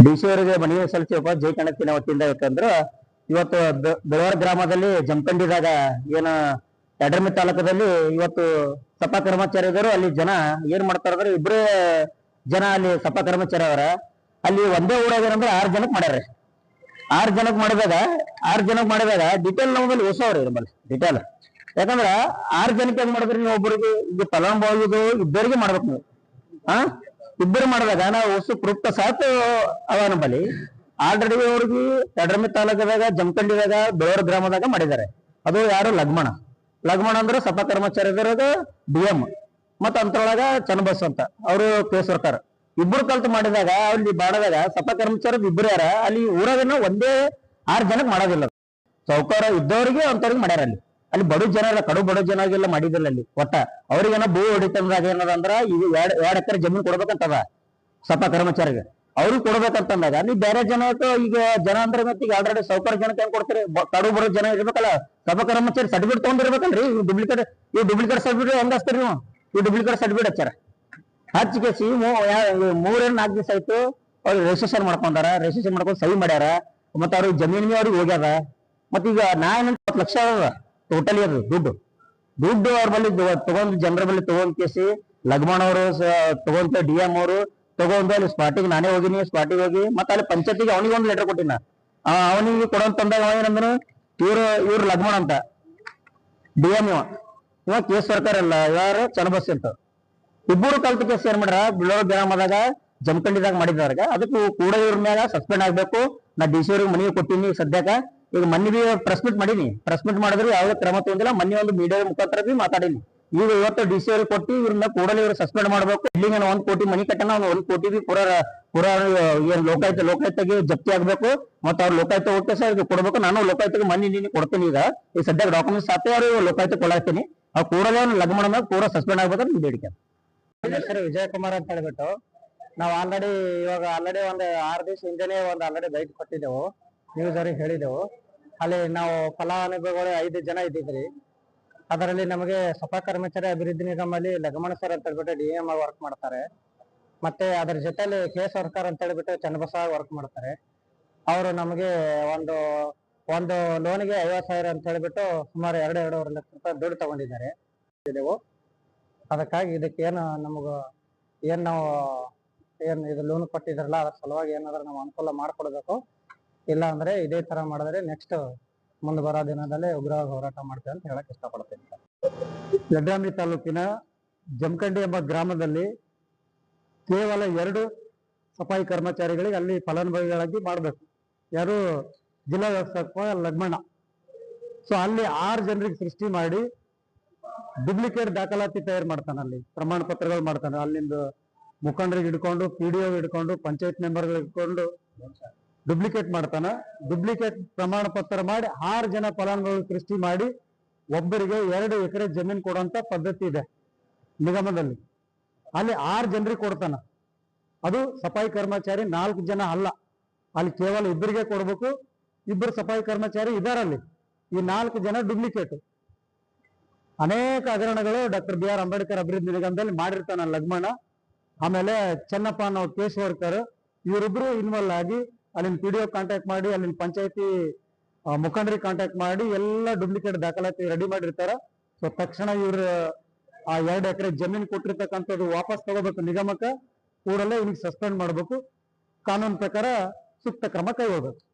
DC ಅವರಿಗೆ ಮನವಿ ಸಲ್ಲಿಸಿಯಪ್ಪ ಜೈ ಕಣಕ್ಕಿನ ವತಿಯಿಂದ ಯಾಕಂದ್ರ ಇವತ್ತು ಬೆಳವಾರ ಗ್ರಾಮದಲ್ಲಿ ಜಮಖಂಡಿದಾಗ ಏನ ಯಡ್ರಾಮಿ ತಾಲೂಕದಲ್ಲಿ ಇವತ್ತು ಸಪಾ ಕರ್ಮಚಾರಿಗಳು ಅಲ್ಲಿ ಜನ ಏನ್ ಮಾಡ್ತಾರ ಅಂದ್ರೆ ಇಬ್ಬರೇ ಜನ ಅಲ್ಲಿ ಸಪಾ ಕರ್ಮಚಾರಿ ಅವರ ಅಲ್ಲಿ ಒಂದೇ ಊರಾಗ ಏನಂದ್ರೆ 6 ಜನಕ್ಕೆ ಮಾಡ್ಯಾರ. 6 ಜನಕ್ಕೆ ಮಾಡಿದಾಗ ಡಿಟೇಲ್ ನಮ್ಮಲ್ಲಿ ಹೊಸವ್ರಿ ನಮ್ಮಲ್ಲಿ ಡಿಟೇಲ್. ಯಾಕಂದ್ರ 6 ಜನಕ್ಕೆ ಹೆಂಗ್ ಮಾಡಿದ್ರಿ ನೀವು ಒಬ್ಬರಿಗೆ ಇದು ಫಲಾನುಭವಿದು ಇಬ್ಬರಿಗೆ ಮಾಡ್ಬೇಕು ನೀವು. ಇಬ್ಬರು ಮಾಡಿದಾಗ ನಾವು ಹೊಸ ಪ್ರೂಫ್ ಸಾತ್ ಅವ ನಮ್ಮಲ್ಲಿ ಆಲ್ರೆಡಿ ಅವ್ರಿಗೆ ಯಡ್ರಾಮಿ ತಾಲೂಕದಾಗ ಜಮಖಂಡಿದಾಗ ಬೆಳೂರು ಗ್ರಾಮದಾಗ ಮಾಡಿದ್ದಾರೆ. ಅದು ಯಾರು ಲಗ್ಮಣ ಅಂದ್ರೆ ಸಪಾ ಕರ್ಮಚಾರಿದಾಗ DM ಮತ್ತ ಅಂತರೊಳಗ ಚನ್ನಬಸ್ ಅಂತ ಅವರು ಕೇಸ್ ವರ್ಕರ್ ಇಬ್ಬರು ಕಲ್ತು ಮಾಡಿದಾಗ ಅಲ್ಲಿ ಬಾಡದಾಗ ಸಪಾ ಕರ್ಮಚಾರಿ ಇಬ್ಬರು ಯಾರ ಅಲ್ಲಿ ಊರಾಗನ ಒಂದೇ 6 ಜನಕ್ಕೆ ಮಾಡೋದಿಲ್ಲ. ಸೌಕಾರ ಇದ್ದವರಿಗೆ ಅಂತವ್ರಿಗೆ ಮಾಡ್ಯಾರ. ಅಲ್ಲಿ ಬಡ ಜನ ಇಲ್ಲ, ಕಡು ಬಡ ಜನಾಗೆಲ್ಲ ಮಾಡಿದಿಲ್ಲ. ಅಲ್ಲಿ ಒಟ್ಟ ಅವ್ರಿಗೇನ ಭೂ ಹೊಡಿತಂದಾಗ ಏನದಂದ್ರ ಈಗ 2 ಎಕರೆ ಜಮೀನು ಕೊಡ್ಬೇಕಂತದ ಸಪಾ ಕರ್ಮಚಾರಿಗೆ ಅವ್ರಿಗೆ ಕೊಡ್ಬೇಕಂತಂದಾಗ ನೀವು ಬೇರೆ ಜನಕ್ಕೆ ಈಗ ಜನ ಅಂದ್ರೆ ಮತ್ತೆ ಈಗ ಆಲ್ರೆಡಿ ಸೌಕರ್ಯ ಜನಕ್ಕೆ ಹೆಂಗ್ ಕೊಡ್ತೀರಿ? ಕಡು ಬರೋ ಜನ ಇರ್ಬೇಕಲ್ಲ, ಸಪಾ ಕರ್ಮಚಾರಿ ಸರ್ಟಿಫಿಕೇಟ್ ತಗೊಂಡಿರ್ಬೇಕಲ್ರಿ. ಡೂಪ್ಲಿಕೇಟ್ ಸರ್ಟಿಫಿಕೇಟ್ ಹೆಂಗ್ ಹಚ್ತೀರಿ ನೀವು? ಈ ಡೂಪ್ಲಿಕೇಟ್ ಸರ್ಟಿಫಿಕೇಟ್ ಹಚ್ಚಾರ ಹಚ್ಚಿಗೆಸಿ 3-4 ದಿವಸ ಆಯ್ತು ಅವ್ರಿಗೆ ರಿಜಿಸ್ಟ್ರೇಷನ್ ಮಾಡ್ಕೊಂಡು ಸಹಿ ಮಾಡ್ಯಾರ. ಮತ್ತೆ ಅವ್ರಿಗೆ ಜಮೀನಿಗೆ ಅವ್ರಿಗೆ ಹೋಗ್ಯಾರ. ಮತ್ತ ಈಗ 20 ಲಕ್ಷ ಟೋಟಲಿ ಅದು ದುಡ್ಡು ಅವ್ರ ಬಳಿ ತಗೊಂಡ್ ಜನರ ಬಳಿ ತಗೊಂಡ್ ಕೇಸಿ ಲಗ್ಮಣ್ ಅವರು ತಗೊಂತ DM ಅವರು ತಗೊಂಡು ಅಲ್ಲಿ ಸ್ಪಾಟಿಗೆ ನಾನೇ ಹೋಗಿನಿ. ಸ್ಪಾಟಿಗೆ ಹೋಗಿ ಮತ್ತೆ ಅಲ್ಲಿ ಪಂಚಾಯತಿಗೆ ಅವನಿಗೆ ಒಂದು ಲೆಟರ್ ಕೊಟ್ಟಿನ. ಅವನಿಗೆ ಕೊಡೋಂತಂದಾಗ ಏನಂದ್ರು ಇವ್ರು ಲಗ್ಮಣ್ ಅಂತ DM ಇವ ಕೇಸ್ ಸರ್ಕಾರ ಅಲ್ಲ, ಯಾರು ಚನ್ನಬಸ್ ಅಂತ ಇಬ್ಬರು ಕಲ್ತು ಕೇಸ್ ಏನ್ ಮಾಡ್ಯಾರ ಬೆಳೂರು ಗ್ರಾಮದಾಗ ಜಮಖಂಡಿದಾಗ ಮಾಡಿದವ್ರಿಗೆ ಅದಕ್ಕೂ ಕೂಡ ಇವ್ರ ಮ್ಯಾಗ ಸಸ್ಪೆಂಡ್ ಆಗ್ಬೇಕು. ನಾ DC ಅವ್ರಿಗೆ ಮನವಿ ಕೊಟ್ಟಿನಿ. ಸದ್ಯಕ್ಕ ಈಗ ಮನ್ನಿ ಪ್ರೆಸ್ ಮೀಟ್ ಮಾಡೀನಿ. ಪ್ರೆಸ್ ಮೀಟ್ ಮಾಡಿದ್ರು ಯಾವ್ದು ಕ್ರಮ ತಗೊಂಡಿಲ್ಲ. ಮನ್ನಿ ಒಂದು ಮೀಡಿಯಾ ಮುಖಾಂತರ ಮಾತಾಡೀನಿ. ಈಗ ಇವತ್ತು DC ಅವ್ರಿಗೆ ಕೊಟ್ಟು ಇವ್ರನ್ನ ಕೂಡಲೇ ಇವ್ರು ಸಸ್ಪೆಂಡ್ ಮಾಡ್ಬೇಕು. ಇಲ್ಲಿಗೆ 1 ಕೋಟಿ ಮನಿ ಕಟ್ಟನ 1 ಕೋಟಿ ಪೂರ ಏನ್ ಲೋಕಾಯುಕ್ತಗೆ ಜಪ್ತಿ ಆಗ್ಬೇಕು. ಮತ್ತೆ ಅವ್ರು ಲೋಕಾಯುಕ್ತ ಹೋಗ್ತೇ ಸರ್ ಕೊಡ್ಬೇಕು. ನಾನು ಲೋಕಾಯುಕ್ತಗೆ ಮನಿ ಕೊಡ್ತೀನಿ. ಈಗ ಸದ್ಯಕ್ಕೆ ಡಾಕ್ಯುಮೆಂಟ್ಸ್ ಸಾಥೆ ಅವ್ರು ಲೋಕಾಯುಕ್ತ ಕೊಡಾಕ್ತೀನಿ. ಅವ್ರು ಕೂಡಲೇ ಲಗ್ಮಣ ಮೇಲೆ ಪೂರ ಸಸ್ಪೆಂಡ್ ಆಗ್ಬೇಕು ಅಂತ ಬೇಡಿಕೆ. ಹೆಸರು ವಿಜಯಕುಮಾರ್ ಅಂತ ಹೇಳ್ಬಿಟ್ಟು ನಾವು ಆಲ್ರೆಡಿ ಒಂದು 6 ದಿವಸ ಹಿಂದೆನೆ ಆಲ್ರೆಡಿ ಬೈಕ್ ಕೊಟ್ಟಿದ್ದೆವು. ನ್ಯೂಸ್ ಅವ್ರಿಗೆ ಹೇಳಿದೆವು. ಅಲ್ಲಿ ನಾವು ಫಲಾನುಭವಿಗಳು 5 ಜನ ಇದ್ದಿದ್ರಿ. ಅದರಲ್ಲಿ ನಮಗೆ ಸಪಾ ಕರ್ಮಚಾರಿ ಅಭಿವೃದ್ಧಿ ನಿಗಮಲ್ಲಿ ಲಗ್ಮಣ ಸರ್ ಅಂತ ಹೇಳ್ಬಿಟ್ಟು DM ವರ್ಕ್ ಮಾಡ್ತಾರೆ. ಮತ್ತೆ ಅದ್ರ ಜೊತೆಲಿ ಕೇಸ್ ವರ್ಕರ್ ಅಂತ ಹೇಳ್ಬಿಟ್ಟು ಚನ್ನಬಸ ವರ್ಕ್ ಮಾಡ್ತಾರೆ. ಅವರು ನಮಗೆ ಒಂದು ಲೋನ್ಗೆ 50,000 ಅಂತ ಹೇಳ್ಬಿಟ್ಟು ಸುಮಾರು 2.5 ಲಕ್ಷ ರೂಪಾಯಿ ದುಡ್ಡು ತಗೊಂಡಿದ್ದಾರೆ. ಅದಕ್ಕಾಗಿ ಇದಕ್ಕೆ ನಾವು ಇದು ಲೋನ್ ಕೊಟ್ಟಿದ್ರಲ್ಲ ಅದ್ರ ಸಲುವಾಗಿ ಏನಾದ್ರೂ ನಾವು ಅನುಕೂಲ ಮಾಡ್ಕೊಡ್ಬೇಕು. ಇಲ್ಲ ಅಂದ್ರೆ ಇದೇ ತರ ಮಾಡಿದ್ರೆ ನೆಕ್ಸ್ಟ್ ಮುಂದೆ ಬರೋ ದಿನದಲ್ಲಿ ಉಗ್ರವಾಗಿ ಹೋರಾಟ ಮಾಡ್ತೇವೆ ಅಂತ ಹೇಳಕ್ ಇಷ್ಟಪಡ್ತೀನಿ. ಯಡ್ರಾಮಿ ತಾಲೂಕಿನ ಜಮಖಂಡಿ ಎಂಬ ಗ್ರಾಮದಲ್ಲಿ ಕೇವಲ 2 ಸಫಾಯಿ ಕರ್ಮಚಾರಿಗಳಿಗೆ ಅಲ್ಲಿ ಫಲಾನುಭವಿಗಳಾಗಿ ಮಾಡ್ಬೇಕು. ಯಾರು ಜಿಲ್ಲಾ ವ್ಯವಸ್ಥಾಪಕ ಲಗ್ಮಣ. ಸೊ ಅಲ್ಲಿ 6 ಜನರಿಗೆ ಸೃಷ್ಟಿ ಮಾಡಿ ಡೂಪ್ಲಿಕೇಟ್ ದಾಖಲಾತಿ ತಯಾರು ಮಾಡ್ತಾನೆ. ಅಲ್ಲಿ ಪ್ರಮಾಣ ಪತ್ರಗಳು ಮಾಡ್ತಾನೆ. ಅಲ್ಲಿಂದ ಮುಖಂಡರಿಗೆ ಹಿಡ್ಕೊಂಡು PDO ಹಿಡ್ಕೊಂಡು ಪಂಚಾಯತ್ ಮೆಂಬರ್ಗಳು ಹಿಡ್ಕೊಂಡು ಡೂಪ್ಲಿಕೇಟ್ ಮಾಡ್ತಾನ. ಡೂಪ್ಲಿಕೇಟ್ ಪ್ರಮಾಣ ಪತ್ರ ಮಾಡಿ 6 ಜನ ಫಲಾನುಭವಿಗಳು ಸೃಷ್ಟಿ ಮಾಡಿ ಒಬ್ಬರಿಗೆ 2 ಎಕರೆ ಜಮೀನು ಕೊಡುವಂತ ಪದ್ಧತಿ ಇದೆ ನಿಗಮದಲ್ಲಿ. ಅಲ್ಲಿ 6 ಜನರಿಗೆ ಕೊಡ್ತಾನ. ಅದು ಸಫಾಯಿ ಕರ್ಮಚಾರಿ 4 ಜನ ಅಲ್ಲ. ಅಲ್ಲಿ ಕೇವಲ ಇಬ್ಬರಿಗೆ ಕೊಡ್ಬೇಕು. 2 ಸಫಾಯಿ ಕರ್ಮಚಾರಿ ಇದಾರಲ್ಲಿ. ಈ 4 ಜನ ಡೂಪ್ಲಿಕೇಟ್. ಅನೇಕ ಹಗರಣಗಳು ಡಾಕ್ಟರ್ BR ಅಂಬೇಡ್ಕರ್ ಅಭಿವೃದ್ಧಿ ನಿಗಮದಲ್ಲಿ ಮಾಡಿರ್ತಾನ ಲಗ್ಮಣ. ಆಮೇಲೆ ಚೆನ್ನಪ್ಪ ಅನ್ನೋ ಕೇಸ್ ವರ್ಕರ್ ಇವರಿಬ್ರು ಇನ್ವಾಲ್ವ್ ಆಗಿ ಅಲ್ಲಿನ PDO ಕಾಂಟ್ಯಾಕ್ಟ್ ಮಾಡಿ ಅಲ್ಲಿನ ಪಂಚಾಯತಿ ಮುಖಂಡರಿಗೆ ಕಾಂಟ್ಯಾಕ್ಟ್ ಮಾಡಿ ಎಲ್ಲ ಡೂಪ್ಲಿಕೇಟ್ ದಾಖಲಾತಿ ರೆಡಿ ಮಾಡಿರ್ತಾರ. ಸೊ ತಕ್ಷಣ ಇವ್ರು ಆ 2 ಎಕರೆ ಜಮೀನು ಕೊಟ್ಟಿರ್ತಕ್ಕಂಥದ್ದು ವಾಪಸ್ ತಗೋಬೇಕು ನಿಗಮಕ್ಕೆ. ಕೂಡಲೇ ಇವ್ನಿಗೆ ಸಸ್ಪೆಂಡ್ ಮಾಡ್ಬೇಕು. ಕಾನೂನು ಪ್ರಕಾರ ಸೂಕ್ತ ಕ್ರಮ ಕೈಗೊಳ್ಬೇಕು.